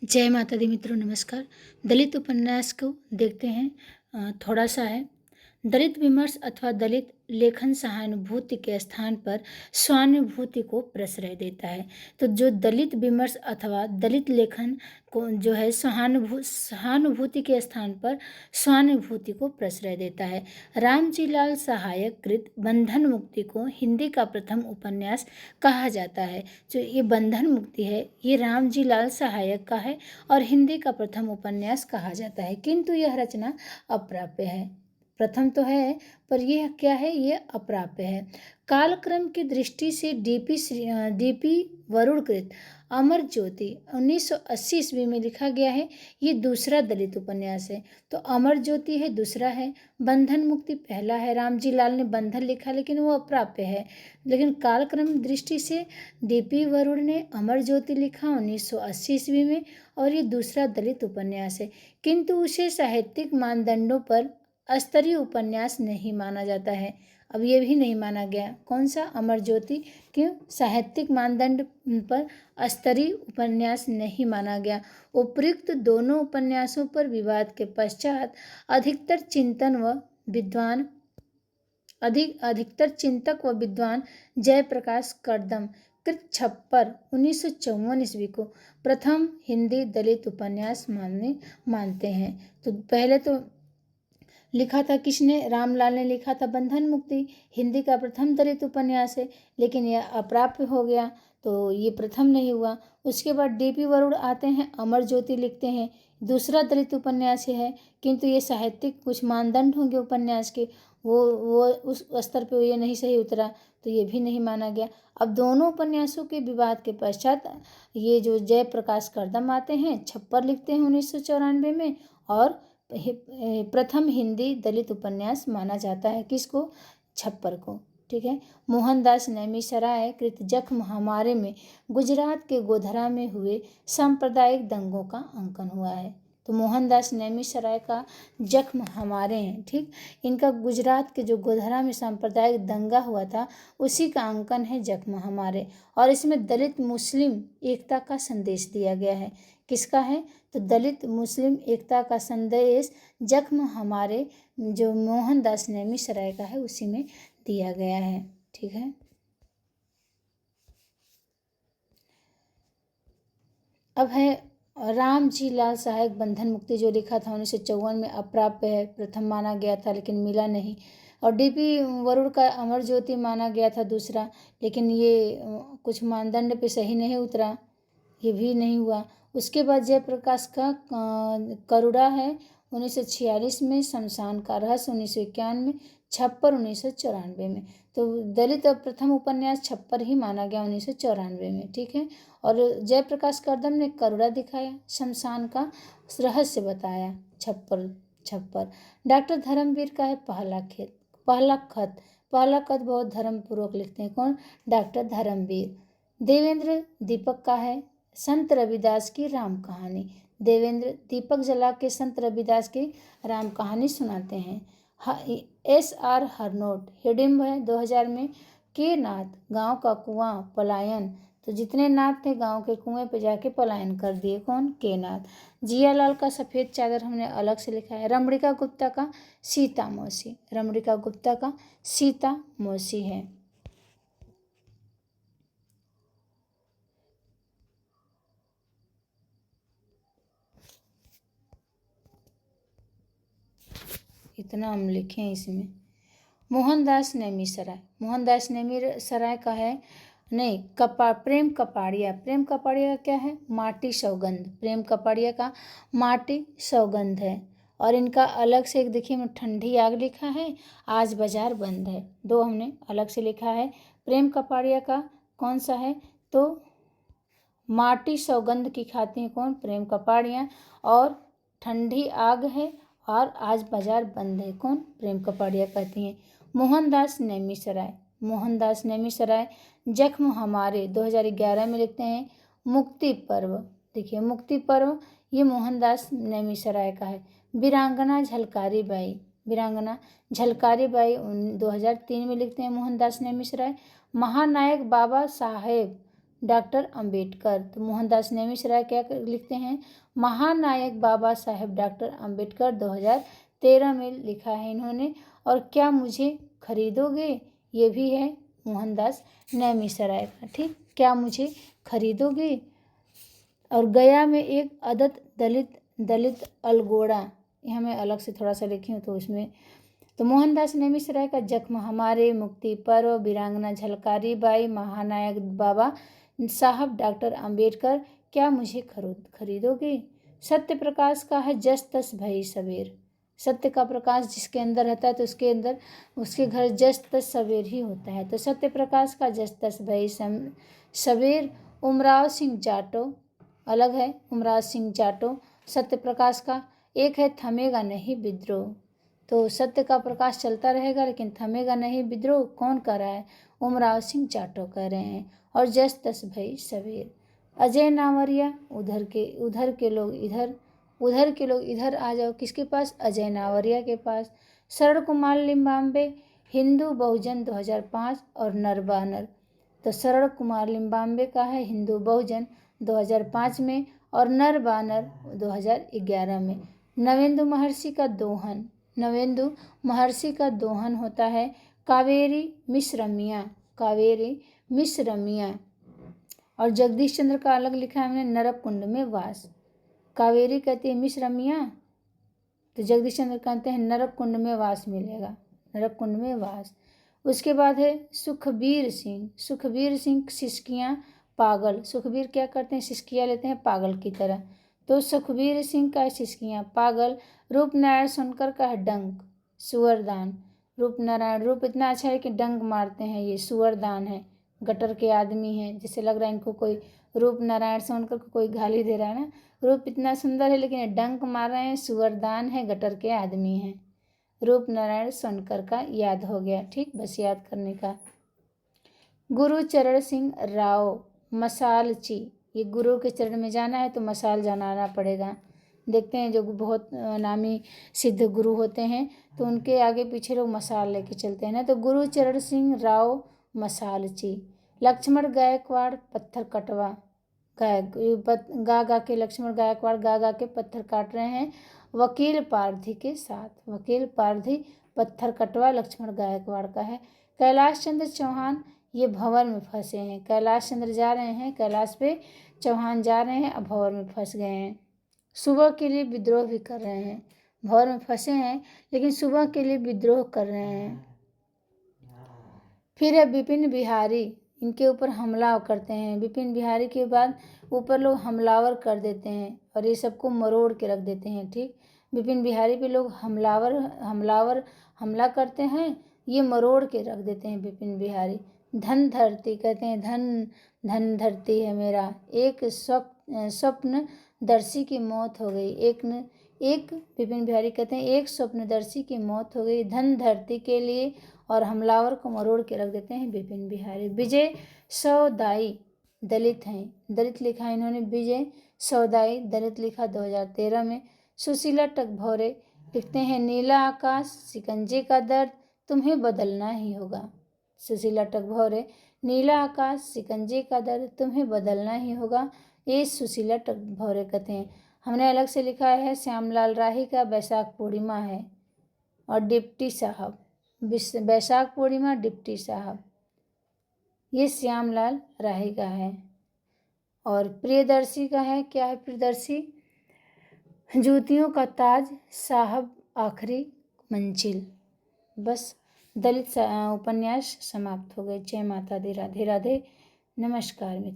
जय माता दी मित्रों, नमस्कार। दलित उपन्यास को देखते हैं। थोड़ा सा है। दलित विमर्श अथवा दलित लेखन सहानुभूति के स्थान पर स्वानुभूति को प्रश्रय देता है। तो जो दलित विमर्श अथवा दलित लेखन को जो है सहानुभूति के स्थान पर स्वानुभूति को प्रश्रय देता है। रामजी लाल सहायक कृत बंधन मुक्ति को हिंदी का प्रथम उपन्यास कहा जाता है। जो ये बंधन मुक्ति है ये रामजी लाल सहायक का है और हिंदी का प्रथम उपन्यास कहा जाता है, किंतु यह रचना अप्राप्य है। प्रथम तो है पर यह क्या है, ये अप्राप्य है। कालक्रम की दृष्टि से डीपी वरुणकृत अमर ज्योति 1980 ईस्वी में लिखा गया है। ये दूसरा दलित उपन्यास है। तो अमर ज्योति है, दूसरा है। बंधन मुक्ति पहला है। रामजी लाल ने बंधन लिखा लेकिन वो अप्राप्य है। लेकिन कालक्रम दृष्टि से डीपी वरुण ने अमर ज्योति लिखा 1980 ईस्वी में और ये दूसरा दलित उपन्यास है, किंतु उसे साहित्यिक मानदंडों पर स्तरीय उपन्यास नहीं माना जाता है। अब ये भी नहीं माना गया। कौन सा? अमर ज्योति। क्यों? साहित्यिक मानदंड पर स्तरीय उपन्यास नहीं माना गया। उपयुक्त दोनों उपन्यासों पर विवाद के पश्चात अधिकतर चिंतक व विद्वान जयप्रकाश कर्दम कृत छप्पर 1954 ईस्वी को प्रथम हिंदी दलित उपन्यास मानते हैं। तो पहले तो लिखा था किसने? रामलाल ने लिखा था बंधन मुक्ति, हिंदी का प्रथम दलित उपन्यास है, लेकिन यह अप्राप्य हो गया तो ये प्रथम नहीं हुआ। उसके बाद डीपी वरुण आते हैं, अमर ज्योति लिखते हैं, दूसरा दलित उपन्यास है, किंतु ये साहित्यिक कुछ मानदंड होंगे उपन्यास के, वो उस स्तर पे ये नहीं सही उतरा तो ये भी नहीं माना गया। अब दोनों उपन्यासों के विवाद के पश्चात ये जो जयप्रकाश कर्दम आते हैं, छप्पर लिखते हैं 1994 में और प्रथम हिंदी दलित उपन्यास माना जाता है। किसको? छप्पर को। ठीक है। मोहनदास नैमिषारण्य कृत जख्म हमारे में गुजरात के गोधरा में हुए सांप्रदायिक दंगों का अंकन हुआ है। तो मोहनदास नैमिषारण्य का जख्म हमारे हैं। ठीक। इनका गुजरात के जो गोधरा में सांप्रदायिक दंगा हुआ था उसी का अंकन है जख्म हमारे, और इसमें दलित मुस्लिम एकता का संदेश दिया गया है। किसका है? तो दलित मुस्लिम एकता का संदेश जख्म हमारे जो मोहनदास नैमिषारण्य का है उसी में दिया गया है। ठीक है। अब है रामजी लाल सहायक बंधन मुक्ति, जो लिखा था 1954 में, अप्राप्य है, प्रथम माना गया था लेकिन मिला नहीं। और डीपी वरुण का अमर ज्योति माना गया था दूसरा, लेकिन ये कुछ मानदंड पे सही नहीं उतरा, ये भी नहीं हुआ। उसके बाद जयप्रकाश का करुड़ा है 1946 में, शमशान का रहस्य 1951 में, छप्पर 1994 में। तो दलित प्रथम उपन्यास छप्पर ही माना गया 1994 में। ठीक है। और जयप्रकाश कर्दम ने करुड़ा दिखाया, शमशान का रहस्य बताया, छप्पर। डॉक्टर धर्मवीर का है पहला खत बहुत धर्मपूर्वक लिखते हैं। कौन? डॉक्टर धर्मवीर। देवेंद्र दीपक का है संत रविदास की राम कहानी। देवेंद्र दीपक जला के संत रविदास की राम कहानी सुनाते हैं। SR हरनोट हिडिम्ब है 2000 में। के नाथ गांव का कुआं पलायन, तो जितने नाथ थे गांव के कुएं पे जाके पलायन कर दिए। कौन? के नाथ। जियालाल का सफ़ेद चादर हमने अलग से लिखा है। रमणिका गुप्ता का सीता मौसी है। इतना हम लिखें इसमें। मोहनदास नैमिषारण्य का है नहीं, प्रेम कपाड़िया का क्या है? माटी सौगंध। प्रेम कपाड़िया का माटी सौगंध है। और इनका अलग से एक देखिए में ठंडी आग लिखा है, आज बाजार बंद है, दो हमने अलग से लिखा है। प्रेम कपाड़िया का कौन सा है? तो माटी सौगंध की खाती हैं। कौन? प्रेम कपाड़िया। और ठंडी आग है और आज बाजार बंद है। कौन? प्रेम कपाड़िया कहती हैं। मोहनदास नैमिषारण्य जख्म हमारे 2011 में लिखते हैं। मुक्ति पर्व, देखिए मुक्ति पर्व ये मोहनदास नैमिषारण्य का है। वीरांगना झलकारी बाई 2003 में लिखते हैं मोहनदास नैमिषारण्य। महानायक बाबा साहेब डॉक्टर अंबेडकर। तो मोहनदास नेमिष राय क्या लिखते हैं, महानायक बाबा साहेब डॉक्टर अंबेडकर 2013 में लिखा है इन्होंने। और क्या मुझे खरीदोगे, ये भी है मोहनदास नेमिष राय का। ठीक, क्या मुझे खरीदोगे। और गया में एक अदत दलित अलगोड़ा, यहाँ मैं अलग से थोड़ा सा लिखी हूँ तो उसमें, तो मोहनदास नेमिष राय का जख्म हमारे मुक्ति पर्व, वीरांगना झलकारी बाई, महानायक बाबा साहब डॉक्टर अंबेडकर, क्या मुझे खरीदोगे। सत्य प्रकाश का है जस तस भई सवेर। सत्य का प्रकाश जिसके अंदर रहता है तो उसके अंदर उसके घर जस तस सवेर ही होता है। तो सत्य प्रकाश का जस तस भई सवेर। उमराव सिंह जाटो अलग है, उमराव सिंह जाटो। सत्य प्रकाश का एक है थमेगा नहीं विद्रोह। तो सत्य का प्रकाश चलता रहेगा लेकिन थमेगा नहीं विद्रोह कौन कर रहा है, उमराव सिंह जाटो कर रहे हैं। और जस तस भई सवेर। अजय नावरिया उधर के लोग इधर आ जाओ, किसके पास, अजय नावरिया के पास। शरण कुमार लिम्बाम्बे हिंदू बहुजन 2005 और नर बानर। तो शरण कुमार लिम्बाम्बे का है हिंदू बहुजन 2005 में और नर बानर 2011 में। नवेंदु महर्षि का दोहन होता है कावेरी मिश्रमिया। और जगदीश चंद्र का अलग लिखा है हमने, नरक कुंड में वास। कावेरी कहती है मिश्रमिया, तो जगदीश चंद्र कहते हैं नरक कुंड में वास मिलेगा, नरक कुंड में वास। उसके बाद है सुखबीर सिंह सिसकियाँ पागल। सुखबीर क्या करते हैं, सिसकियाँ लेते हैं पागल की तरह। तो सुखबीर सिंह का है सिसकियाँ पागल। रूपनारायण सोनकर का है डंक सुअरदान। रूपनारायण, रूप इतना अच्छा है कि डंक मारते हैं, ये सुअरदान है, गटर के आदमी हैं, जैसे लग रहा है इनको कोई रूपनारायण सोनकर को कोई गाली दे रहा है ना। रूप इतना सुंदर है लेकिन ये डंक मार रहे हैं, सुअरदान है, गटर के आदमी हैं। रूपनारायण सोनकर का याद हो गया। ठीक, बस याद करने का। गुरुचरण सिंह राव मसालची, ये गुरु के चरण में जाना है तो मसाल जाना पड़ेगा। देखते हैं जो बहुत नामी सिद्ध गुरु होते हैं तो उनके आगे पीछे लोग मसाल लेके चलते हैं ना। तो गुरुचरण सिंह राव मसालची। लक्ष्मण गायकवाड़ पत्थर कटवा, गा के लक्ष्मण गायकवाड़ गा के पत्थर काट रहे हैं वकील पारधी के साथ। वकील पारधी पत्थर कटवा लक्ष्मण गायकवाड़ का है। कैलाश चंद्र चौहान ये भंवर में फंसे हैं। कैलाश चंद्र जा रहे हैं, कैलाश पे चौहान जा रहे हैं, अब भंवर में फंस गए हैं। सुबह के लिए विद्रोह भी कर रहे हैं, भंवर में फंसे हैं लेकिन सुबह के लिए विद्रोह कर रहे हैं। फिर है विपिन बिहारी, इनके ऊपर हमला करते हैं। विपिन बिहारी के बाद ऊपर लोग हमलावर कर देते हैं और ये सबको मरोड़ के रख देते हैं। ठीक, विपिन बिहारी पे लोग हमला करते हैं, ये मरोड़ के रख देते हैं विपिन बिहारी। धन धरती कहते हैं, धन धरती है मेरा, एक स्वप्न दर्शी की मौत हो गई। एक विपिन बिहारी कहते हैं एक स्वप्नदर्शी की मौत हो गई धन धरती के लिए, और हमलावर को मरोड़ के रख देते हैं विपिन बिहारी। विजय सौदाई दलित हैं, दलित लिखा है इन्होंने, विजय सौदाई दलित लिखा 2013 में। सुशीला टकभौरे लिखते हैं नीला आकाश शिकंजे का दर्द तुम्हें बदलना ही होगा। सुशीला टकभौरे, नीला आकाश शिकंजे का दर्द तुम्हें बदलना ही होगा, ये सुशीला टकभौरे कहते हैं। हमने अलग से लिखा है श्यामलाल राही का बैसाख पूर्णिमा है और डिप्टी साहब, बैसाख पूर्णिमा डिप्टी साहब, ये श्यामलाल राही का है। और प्रियदर्शी का है, क्या है प्रियदर्शी, जूतियों का ताज साहब आखिरी मंजिल। बस दलित उपन्यास समाप्त हो गए। जय माता दी, राधे राधे, नमस्कार मित्र।